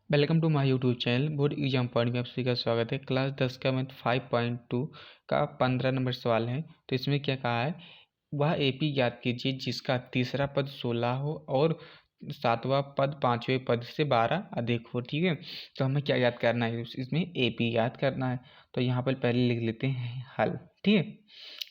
Welcome to my YouTube channel board exam point में आप सभी का स्वागत है। क्लास 10 का मैथ 5.2 का 15 नंबर सवाल है। तो इसमें क्या कहा है, वह एपी ज्ञात कीजिए जिसका तीसरा पद 16 हो और सातवां पद पांचवें पद से 12 अधिक हो। ठीक है, तो हमें क्या याद करना है, इसमें एपी याद करना है। तो यहाँ पर पहले लिख लेते हैं हल। ठीक है,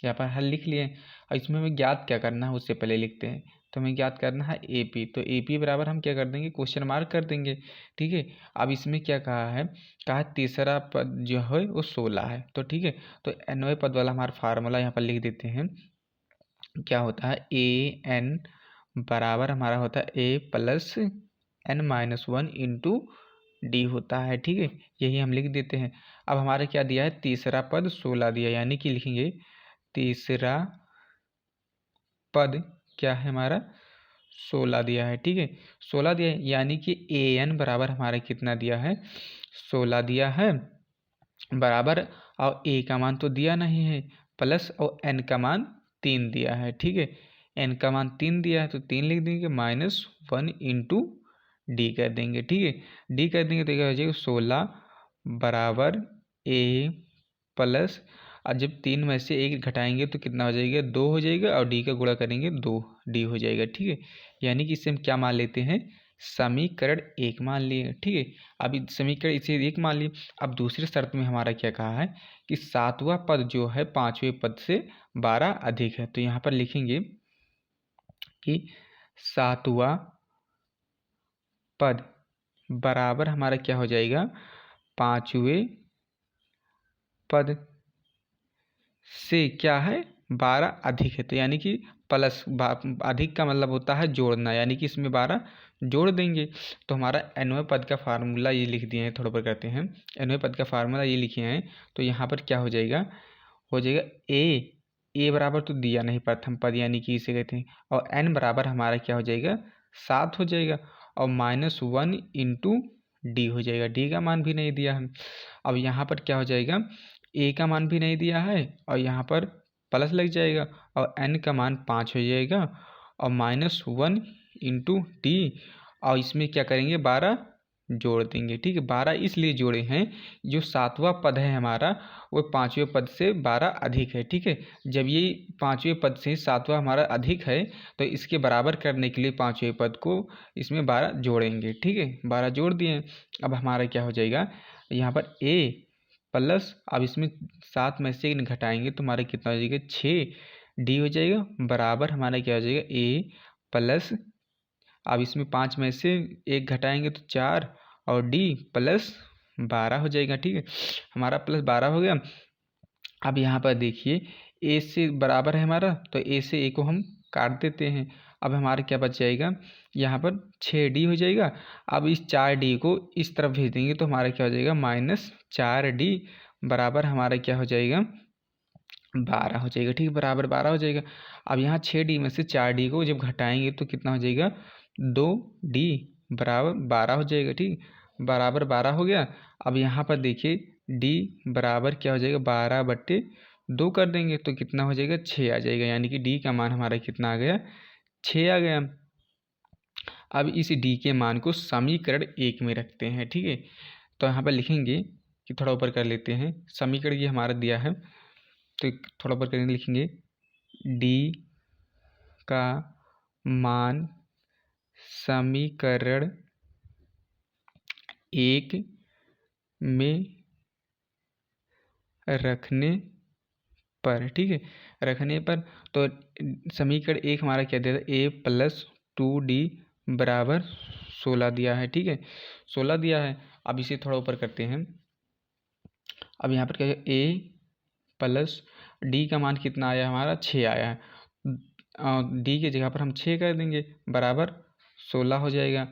यहाँ पर हल लिख लिए और इसमें हमें ज्ञात क्या करना है उससे पहले लिखते हैं। तो हमें ज्ञात करना है एपी, तो एपी बराबर हम क्या कर देंगे, क्वेश्चन मार्क कर देंगे। ठीक है, अब इसमें क्या कहा है तीसरा पद जो है वो 16 है। तो ठीक है, तो nवें पद वाला हमारा फार्मूला यहाँ पर लिख देते हैं। क्या होता है, ए एन बराबर हमारा होता है ए प्लस n-1 इंटू डी होता है। ठीक है, यही हम लिख देते हैं। अब हमारा क्या दिया है, तीसरा पद 16 दिया, यानी कि लिखेंगे तीसरा पद क्या है हमारा 16 दिया है। ठीक है, 16 दिया है, यानी कि ए एन बराबर हमारा कितना दिया है, 16 दिया है बराबर, और ए का मान तो दिया नहीं है, प्लस और एन का मान 3 दिया है। ठीक है, एन का मान 3 दिया है तो 3 लिख देंगे, -1 इंटू डी कर देंगे। ठीक है, डी कर देंगे तो क्या हो जाएगा, 16 बराबर ए प्लस, और जब 3 में से 1 घटाएंगे तो कितना हो जाएगा, 2 हो जाएगा, और डी का गुणा करेंगे 2 डी हो जाएगा। ठीक है, यानी कि इससे हम क्या मान लेते हैं, समीकरण 1 मान लिए। ठीक है, अब समीकरण इसे 1 मान लिए। अब दूसरी शर्त में हमारा क्या कहा है कि सातवां पद जो है पांचवें पद से 12 अधिक है। तो यहाँ पर लिखेंगे कि सातवां पद बराबर हमारा क्या हो जाएगा, पांचवें पद से क्या है 12 अधिक है। तो यानी कि प्लस अधिक का मतलब होता है जोड़ना, यानी कि इसमें 12 जोड़ देंगे। तो हमारा nवें पद का फार्मूला ये लिख दिए हैं, थोड़ा पर करते हैं। nवें पद का फार्मूला ये लिखे हैं, तो यहाँ पर क्या हो जाएगा, ए बराबर तो दिया नहीं प्रथम पद, यानी कि इसे कहते हैं, और n बराबर हमारा क्या हो जाएगा 7 हो जाएगा, और -1 इंटू डी हो जाएगा, डी का मान भी नहीं दिया हम। अब यहाँ पर क्या हो जाएगा, ए का मान भी नहीं दिया है और यहाँ पर प्लस लग जाएगा, और n का मान 5 हो जाएगा, और -1 इंटू डी, और इसमें क्या करेंगे 12 जोड़ देंगे। ठीक है, 12 इसलिए जोड़े हैं, जो सातवां पद है हमारा वो पांचवें पद से 12 अधिक है। ठीक है, जब ये पांचवें पद से सातवां हमारा अधिक है तो इसके बराबर करने के लिए पांचवें पद को इसमें 12 जोड़ेंगे। ठीक है, 12 जोड़ दिए। अब हमारा क्या हो जाएगा, यहाँ पर ए प्लस, अब इसमें 7 में से 1 घटाएंगे तो हमारा कितना हो जाएगा 6 डी हो जाएगा, बराबर हमारा क्या हो जाएगा ए प्लस, अब इसमें 5 में से 1 घटाएंगे तो 4, और डी प्लस 12 हो जाएगा। ठीक है, हमारा +12 हो गया। अब यहाँ पर देखिए ए से बराबर है हमारा, तो ए से ए को हम काट देते हैं। अब हमारा क्या बच जाएगा, यहाँ पर 6D हो जाएगा। अब इस 4D को इस तरफ भेज देंगे तो हमारा क्या हो जाएगा, -4D बराबर हमारा क्या हो जाएगा 12 हो जाएगा। ठीक है, बराबर 12 हो जाएगा। अब यहाँ 6D में से 4D को जब घटाएंगे तो कितना हो जाएगा, 2D बराबर 12 हो जाएगा। ठीक, बराबर 12 हो गया। अब यहाँ पर देखिए D बराबर क्या हो जाएगा, 12/2 कर देंगे तो कितना हो जाएगा 6 आ जाएगा, यानी कि D का मान हमारा कितना आ गया, 6 आ गया। अब इस D के मान को समीकरण 1 में रखते हैं। ठीक है, तो यहाँ पर लिखेंगे कि थोड़ा ऊपर कर लेते हैं, समीकरण ये हमारा दिया है तो थोड़ा ऊपर करेंगे, लिखेंगे D का मान समीकरण 1 में रखने पर। ठीक है, रखने पर तो समीकरण 1 हमारा क्या दिया था, ए प्लस 2D बराबर 16 दिया है। ठीक है, 16 दिया है। अब इसे थोड़ा ऊपर करते हैं। अब यहाँ पर क्या है, ए प्लस डी का मान कितना आया हमारा 6 आया है, डी की जगह पर हम 6 कर देंगे, बराबर 16 हो जाएगा।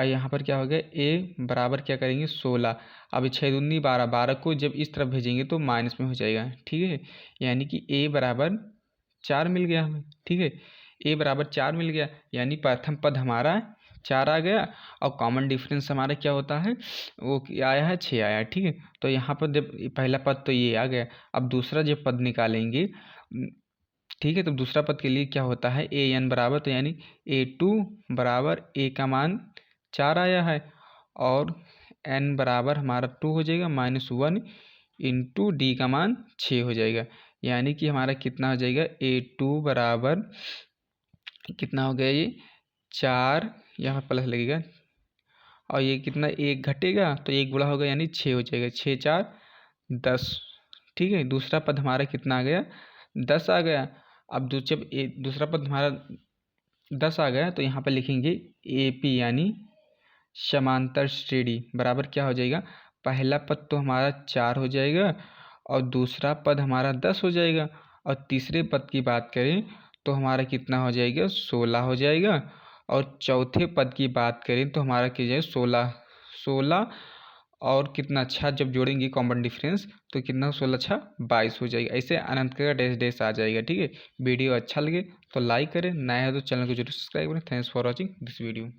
यहाँ पर क्या हो गया, ए बराबर क्या करेंगे 16, अब 6 दूनी 12, 12 को जब इस तरफ भेजेंगे तो माइनस में हो जाएगा। ठीक है, यानी कि ए बराबर 4 मिल गया हमें। ठीक है, ए बराबर 4 मिल गया, यानी प्रथम पद हमारा 4 आ गया, और कॉमन डिफरेंस हमारा क्या होता है, वो क्या आया है 6 आया है। ठीक है, तो यहाँ पर जब पहला पद तो ये आ गया, अब दूसरा जब पद निकालेंगे, ठीक है, तो दूसरा पद के लिए क्या होता है, ए एन बराबर, तो यानी A2 बराबर ए का मान 4 आया है, और n बराबर हमारा 2 हो जाएगा, -1 इंटू डी का मान 6 हो जाएगा। यानी कि हमारा कितना हो जाएगा, A2 बराबर कितना हो गया, ये 4, यहाँ पर प्लस लगेगा और ये कितना, 1 घटेगा तो 1 गुणा होगा यानी 6 हो जाएगा, 6 4 10। ठीक है, दूसरा पद हमारा कितना आ गया, 10 आ गया। अब जब दूसरा पद हमारा 10 आ गया तो यहाँ पर लिखेंगे AP यानी समांतर श्रेणी बराबर क्या हो जाएगा, पहला पद तो हमारा 4 हो जाएगा और दूसरा पद हमारा 10 हो जाएगा और तीसरे पद की बात करें तो हमारा कितना हो जाएगा, 16 हो जाएगा और चौथे पद की बात करें तो हमारा क्या जाएगा, 16 और कितना अच्छा जब जोड़ेंगे कॉमन डिफरेंस तो कितना, 16 अच्छा 22 हो जाएगा। ऐसे अनंत का डैश डैश आ जाएगा। ठीक है, वीडियो अच्छा लगे तो लाइक करें, नया है तो चैनल को जरूर सब्सक्राइब करें। Thanks for watching this video.